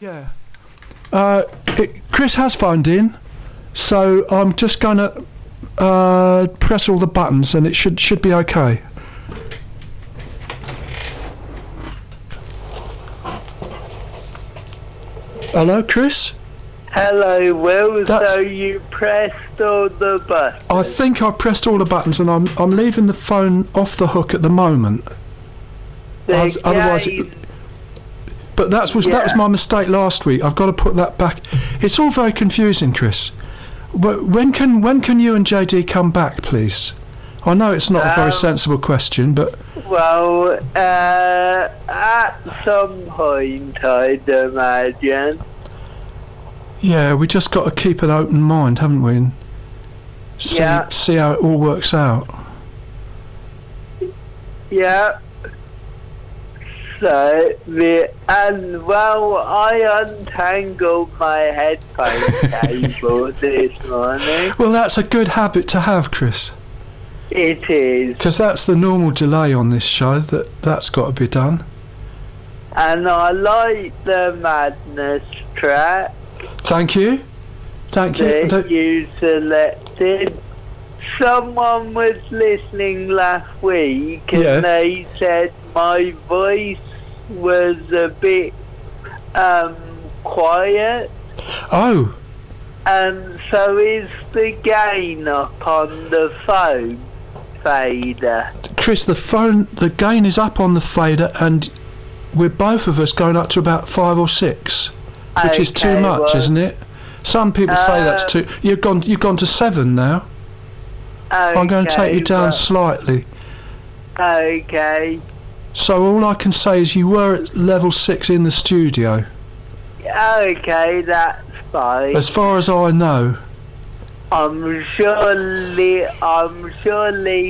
Yeah. Chris has phoned in, so I'm just going to press all the buttons and it should be okay. Hello, Chris? Hello, Will. So you pressed all the buttons? I think I pressed all the buttons and I'm leaving the phone off the hook at the moment. Otherwise... But that was my mistake last week. I've got to put that back. It's all very confusing, Chris. When can you and JD come back, please? I know it's not a very sensible question, but... Well, at some point, I'd imagine. Yeah, we just got to keep an open mind, haven't we? And see how it all works out. Yeah. So, I untangled my headphone cable this morning. Well, that's a good habit to have, Chris. It is. Because that's the normal delay on this show, that's got to be done. And I like the Madness track. Thank you. That you selected. Someone was listening last week and they said my voice was a bit quiet. Oh. And so is the gain up on the phone fader? Chris, the gain is up on the fader and we're both of us going up to about 5 or 6, which is too much, isn't it? Some people say that's too... You've gone to 7 now. I'm going to take you down slightly. Okay. So all I can say is you were at level 6 in the studio. Okay, that's fine. As far as I know. I'm sure Lee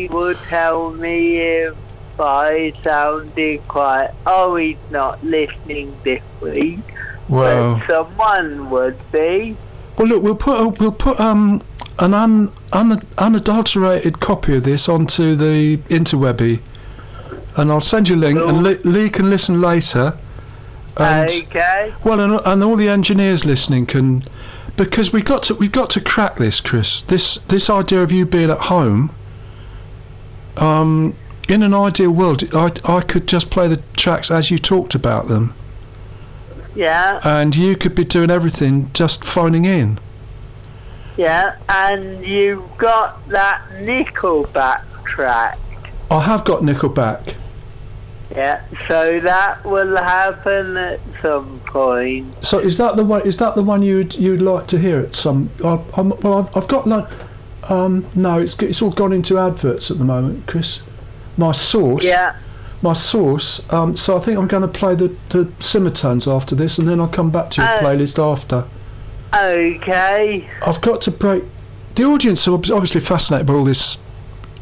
will tell me if I sounded quiet. Oh, he's not listening this week. Well, but someone would be. Well, look, we'll put an unadulterated copy of this onto the interwebby, and I'll send you a link, and Lee can listen later. And, okay. Well, and all the engineers listening can, because we've got to crack this, Chris. This idea of you being at home. In an ideal world, I could just play the tracks as you talked about them. Yeah. And you could be doing everything just phoning in. Yeah, and you've got that Nickelback track. I have got Nickelback. Yeah, so that will happen at some point. So is that the one? Is that the one you'd like to hear at some? I've got no. No, it's all gone into adverts at the moment, Chris. My source. Yeah. My source. So I think I'm going to play the Simmertones after this, and then I'll come back to your playlist after. Okay. I've got to break. The audience are obviously fascinated by all this,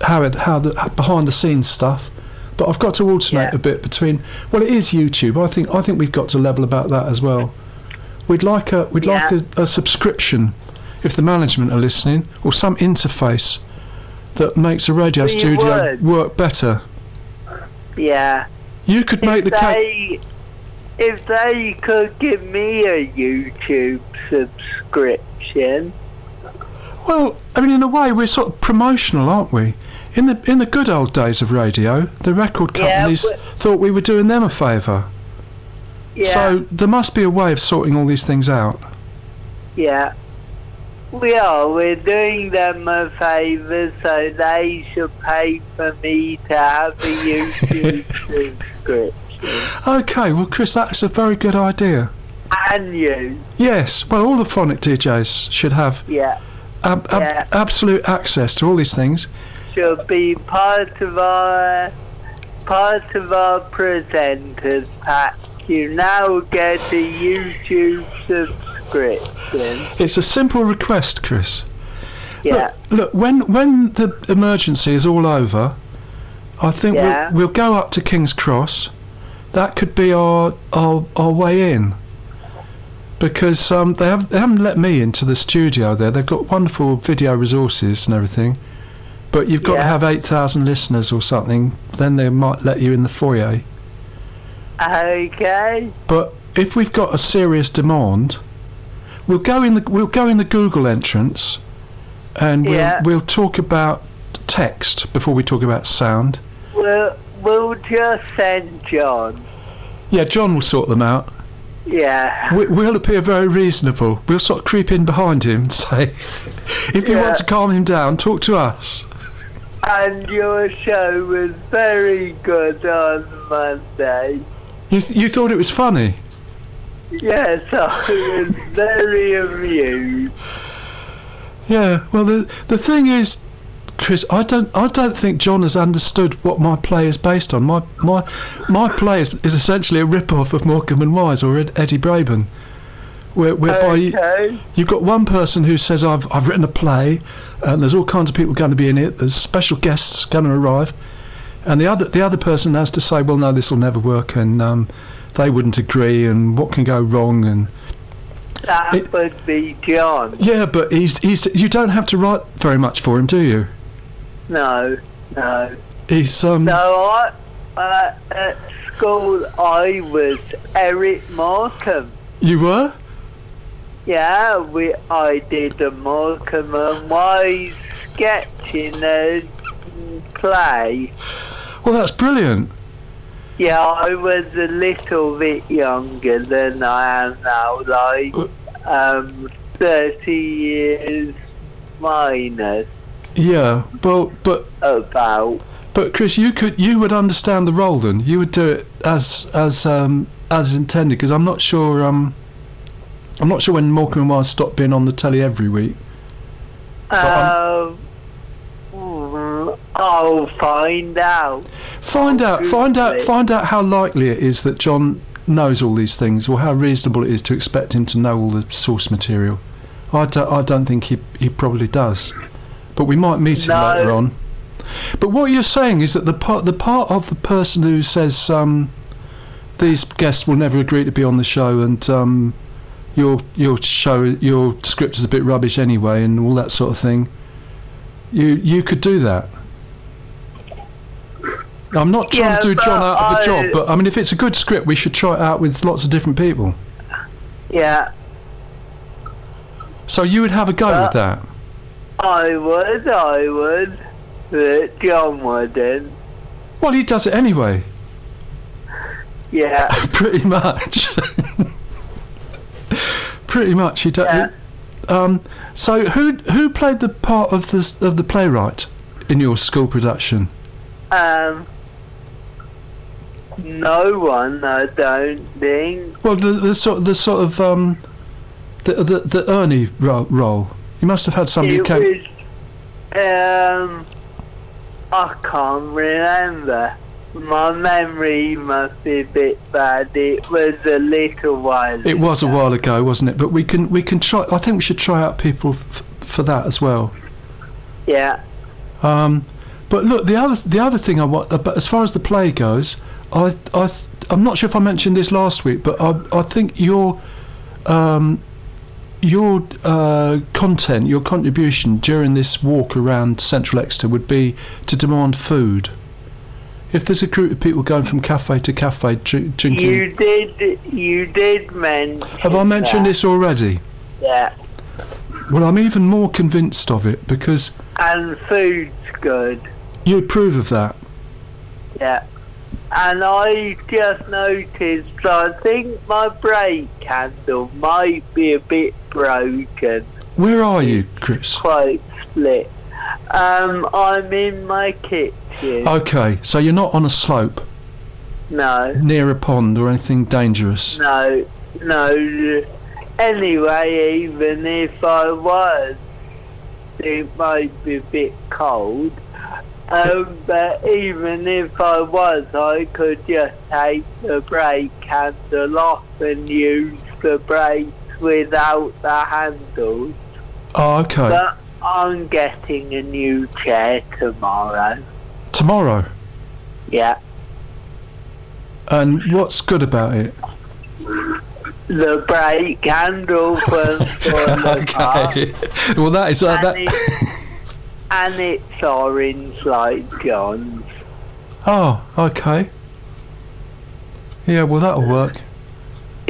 how the behind the scenes stuff, but I've got to alternate a bit between. Well, it is YouTube. I think we've got to level about that as well. We'd like a subscription, if the management are listening, or some interface that makes a radio studio work better. Yeah. You could make the case. If they could give me a YouTube subscription. Well, I mean, in a way, we're sort of promotional, aren't we? In the good old days of radio, the record companies thought we were doing them a favour. Yeah. So there must be a way of sorting all these things out. Yeah. We are. We're doing them a favour, so they should pay for me to have a YouTube subscription. Okay, well, Chris, that's a very good idea. And you? Yes. Well, all the phonic DJs should have absolute access to all these things. Should be part of our presenters pack. You now get a YouTube subscription. It's a simple request, Chris. Yeah. Look, when the emergency is all over, I think we'll go up to King's Cross. That could be our way in. Because they haven't let me into the studio there. They've got wonderful video resources and everything. But you've got to have 8,000 listeners or something. Then they might let you in the foyer. Okay. But if we've got a serious demand, we'll go in the Google entrance, and we'll talk about text before we talk about sound. We'll just send John. Yeah, John will sort them out. Yeah. We'll appear very reasonable. We'll sort of creep in behind him and say, if you want to calm him down, talk to us. And your show was very good on Monday. You thought it was funny? Yes, I was very amused. Yeah, well, the thing is, Chris, I don't think John has understood what my play is based on. My play is essentially a rip-off of Morecambe and Wise or Eddie Braben, whereby you've got one person who says, I've written a play, and there's all kinds of people going to be in it, there's special guests going to arrive, and the other person has to say, well, no, this will never work, and they wouldn't agree, and what can go wrong, and that would be John. Yeah, but he's you don't have to write very much for him, do you? No. He's No, at school I was Eric Morecambe. You were? Yeah, I did a Morecambe and Wise sketch in a play. Well, that's brilliant. Yeah, I was a little bit younger than I am now, like 30 years minus. Yeah, but about. But Chris, you would understand the role then. You would do it as intended, because I'm not sure when Morecambe and Wise stopped being on the telly every week. I'll find out. Find out how likely it is that John knows all these things, or how reasonable it is to expect him to know all the source material. I don't think he probably does, but we might meet him later on. But what you're saying is that the part of the person who says these guests will never agree to be on the show, and your script is a bit rubbish anyway, and all that sort of thing. You could do that. I'm not trying to do John out of a job, but I mean, if it's a good script, we should try it out with lots of different people. Yeah. So you would have a go with that? I would, but John wouldn't. Well, he does it anyway. Yeah. Pretty much. Pretty much, he does. Yeah. So who played the part of the playwright in your school production? No one, I don't think. Well, the Ernie role. You must have had somebody who came. I can't remember. My memory must be a bit bad. It was a little while ago. It was a while ago, wasn't it? But we can try. I think we should try out people for that as well. Yeah. But look, the other thing I want, but as far as the play goes, I'm not sure if I mentioned this last week, but I think your content, your contribution during this walk around Central Exeter would be to demand food. If there's a group of people going from cafe to cafe drinking, you did mention. Have I mentioned this already? Yeah. Well, I'm even more convinced of it because. And food's good. You approve of that? Yeah. And I just noticed, I think my brake candle might be a bit broken. Where are you, Chris? Quite split. I'm in my kitchen. Okay, so you're not on a slope? No. Near a pond or anything dangerous? No. Anyway, even if I was, it might be a bit cold. But even if I was, I could just take the brake handle off and use the brakes without the handles. Oh, okay. But I'm getting a new chair tomorrow. Tomorrow? Yeah. And what's good about it? The brake handle for the car. Okay. Well, that is and it's orange like John's. Oh, okay. Yeah, well, that'll work.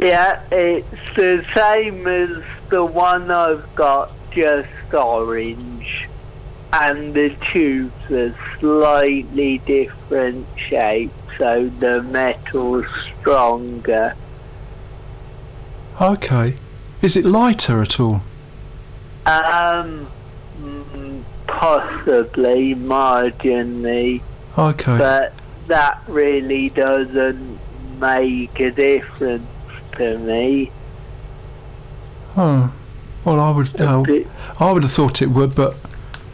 Yeah, it's the same as the one I've got, just orange. And the tubes are slightly different shapes, so the metal's stronger. Okay. Is it lighter at all? Possibly, marginally. Okay. But that really doesn't make a difference to me. Oh. Well, I would have thought it would, but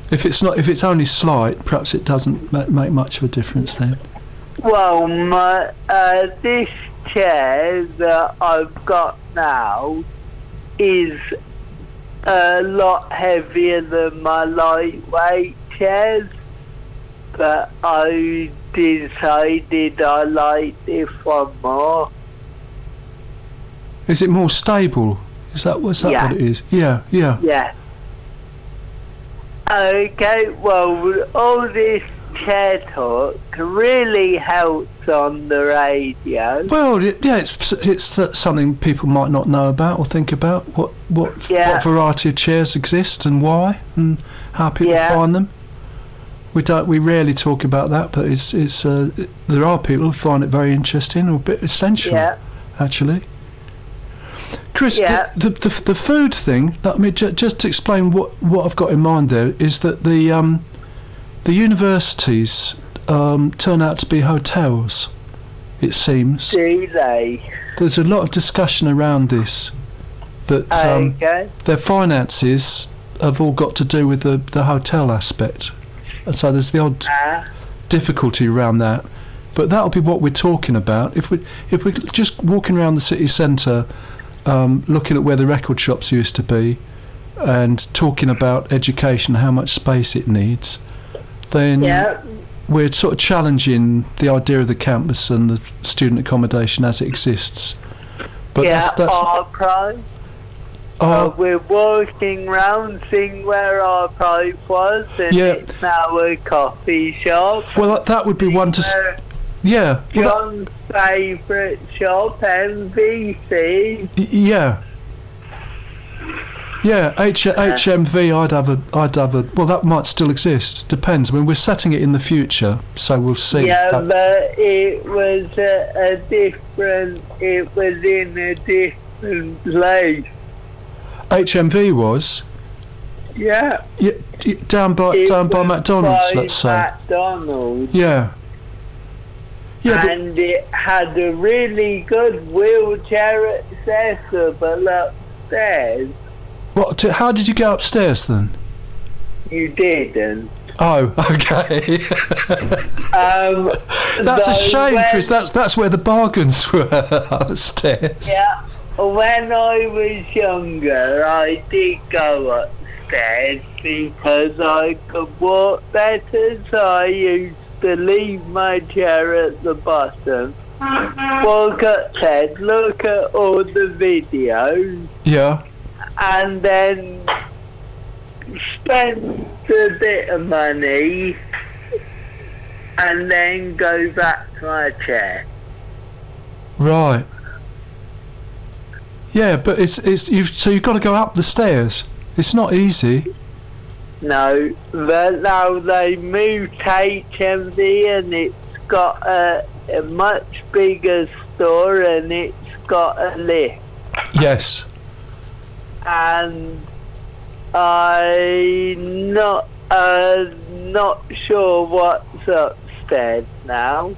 if it's only slight, perhaps it doesn't make much of a difference then. Well, this chair that I've got now is a lot heavier than my lightweight chairs, but I decided I like this one more. Is it more stable? Is that what it is? Yeah. Yeah. Okay, well, all this chair talk really helps on the radio. Well, it's something people might not know about or think about. What variety of chairs exist and why, and how people find them. We rarely talk about that, but it's there are people who find it very interesting or a bit essential, actually. Chris, the food thing. I mean, just to explain what I've got in mind there is that the universities turn out to be hotels. It seems. Do they? There's a lot of discussion around this. That their finances have all got to do with the hotel aspect, and so there's the odd difficulty around that. But that'll be what we're talking about. If we're just walking around the city centre. Looking at where the record shops used to be and talking about education, how much space it needs, then we're sort of challenging the idea of the campus and the student accommodation as it exists. But that's our price. We're walking round seeing where our price was, and it's now a coffee shop. Well, that would be one to... Yeah. John's favourite shop, MVC. Yeah. HMV. I'd have a. Well, that might still exist. Depends. I mean, we're setting it in the future, so we'll see. Yeah, but it was a different. It was in a different place. HMV was. Yeah. Down by McDonald's. Let's say. McDonald's. Yeah. And it had a really good wheelchair accessible upstairs. What? How did you get upstairs then? You didn't. Oh, okay. That's a shame, Chris. That's where the bargains were upstairs. Yeah. When I was younger, I did go upstairs because I could walk better, so I used to leave my chair at the bottom, walk upstairs, look at all the videos, and then spend a bit of money, and then go back to my chair. Right. Yeah, but so you've got to go up the stairs. It's not easy. No, but now they moved HMV and it's got a much bigger store and it's got a lift. Yes. And I'm not sure what's upstairs now.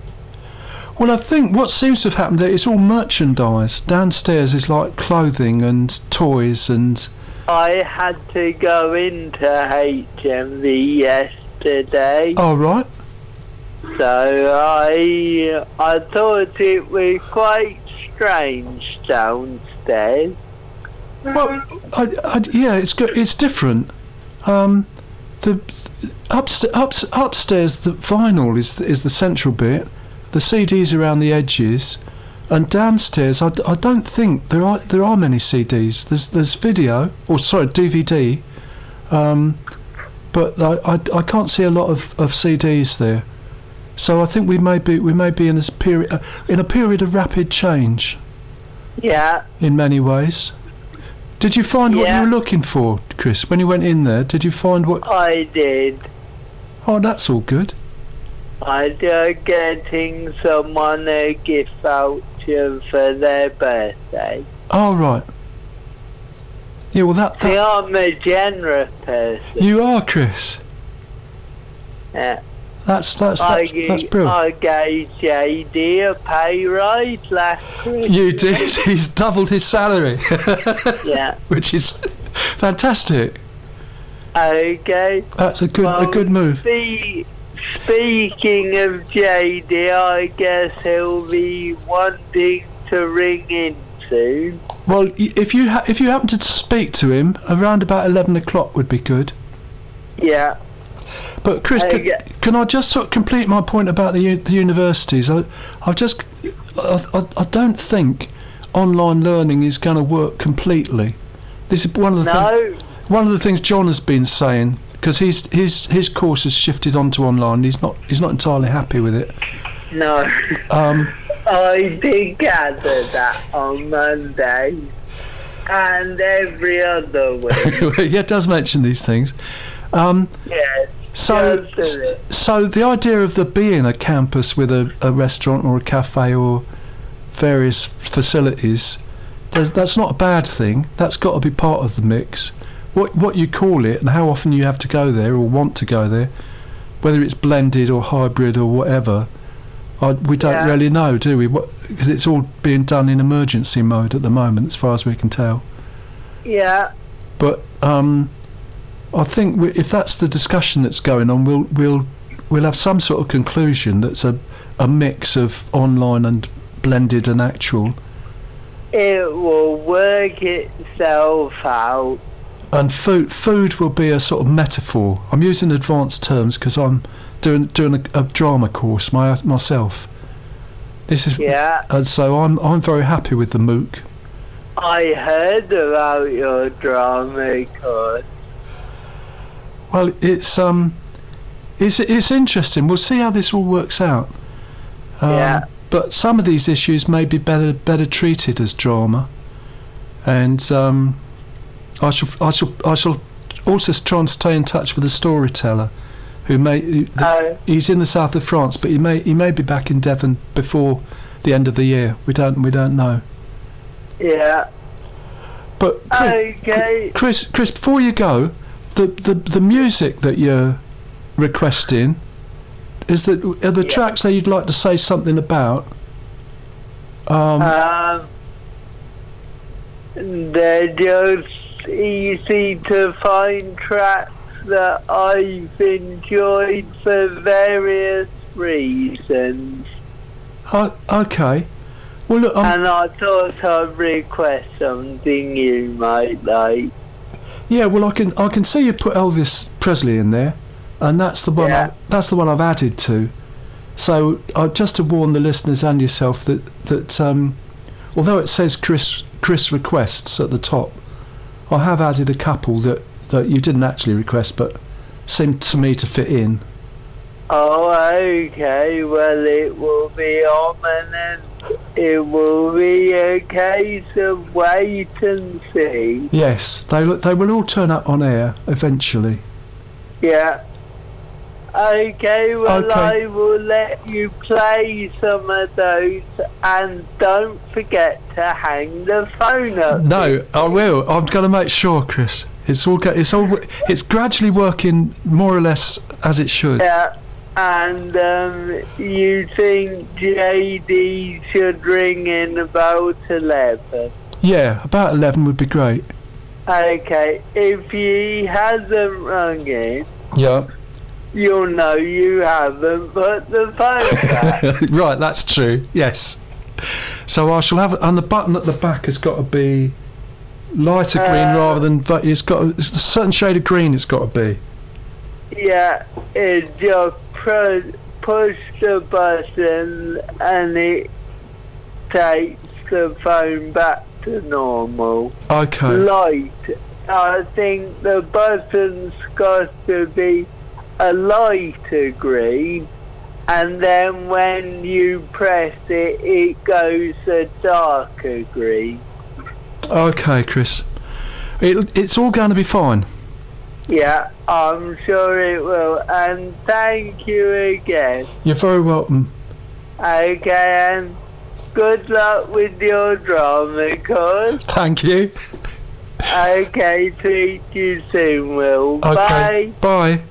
Well, I think what seems to have happened there is all merchandise. Downstairs is like clothing and toys and... I had to go into HMV yesterday. Oh, right. So I thought it was quite strange downstairs. Well, it's different. The upstairs, the vinyl is the central bit. The CDs around the edges. And downstairs, I don't think there are many CDs. There's video, or sorry, DVD, but I can't see a lot of CDs there. So I think we may be in a period of rapid change. Yeah. in many ways. Did you find what you Yeah. were looking for, Chris, when you went in there? Did you find what... I did. Oh, that's all good. I'm getting someone a gift voucher for their birthday. Oh, right. Yeah, well, that See, I'm a generous person. you are, Chris. Yeah. That's brilliant. I gave JD a pay rise last Christmas. You did. He's doubled his salary. Yeah. Which is fantastic. Okay. That's a good move. Speaking of JD, I guess he'll be wanting to ring in soon. Well, if you happen to speak to him, around about 11 o'clock would be good. Yeah. But Chris, can I just sort of complete my point about the universities? I don't think online learning is going to work completely. This is one of the things John has been saying, because his course has shifted onto online. He's not entirely happy with it. No. I did gather that on Monday and every other week. Yeah, it does mention these things. Yes. So the idea of there being a campus with a restaurant or a cafe or various facilities, that's not a bad thing. That's got to be part of the mix. What you call it and how often you have to go there or want to go there, whether it's blended or hybrid or whatever, we don't really know, do we? Because it's all being done in emergency mode at the moment, as far as we can tell. Yeah. But I think if that's the discussion that's going on, we'll have some sort of conclusion that's a mix of online and blended and actual. It will work itself out. And food will be a sort of metaphor. I'm using advanced terms because I'm doing a drama course myself. This is and so I'm very happy with the MOOC. I heard about your drama course. Well, it's interesting. We'll see how this all works out. But some of these issues may be better treated as drama, and I shall also try and stay in touch with a storyteller he's in the south of France, but he may be back in Devon before the end of the year. We don't know. Yeah. But Chris, before you go, the music that you're requesting are the tracks that you'd like to say something about? They're just easy to find tracks that I've enjoyed for various reasons. Okay. Well, look, and I thought I'd request something you might like. Yeah, well, I can see you put Elvis Presley in there, and that's the one. That's the one I've added to. So just to warn the listeners and yourself that although it says Chris requests at the top, I have added a couple that you didn't actually request, but seemed to me to fit in. Oh, okay. Well, it will be on, and then it will be a case of wait and see. Yes, they will all turn up on air eventually. Yeah. Okay, well, I will let you play some of those, and don't forget to hang the phone up. No, I will. I'm going to make sure, Chris. It's gradually working more or less as it should. Yeah. And you think JD should ring in about 11? Yeah, about 11 would be great. Okay, if he hasn't rung in, you'll know you haven't put the phone back. Right, that's true, yes. So I shall have it, and the button at the back has got to be lighter green rather than, but it's a certain shade of green it's got to be. Yeah, it just push the button and it takes the phone back to normal. Okay. Light. I think the button's got to be a lighter green and then when you press it, it goes a darker green. Okay, Chris. It's all going to be fine. Yeah, I'm sure it will. And thank you again. You're very welcome. Okay, and good luck with your drama course. Thank you. Okay, see you soon, Will. Okay. Bye. Bye.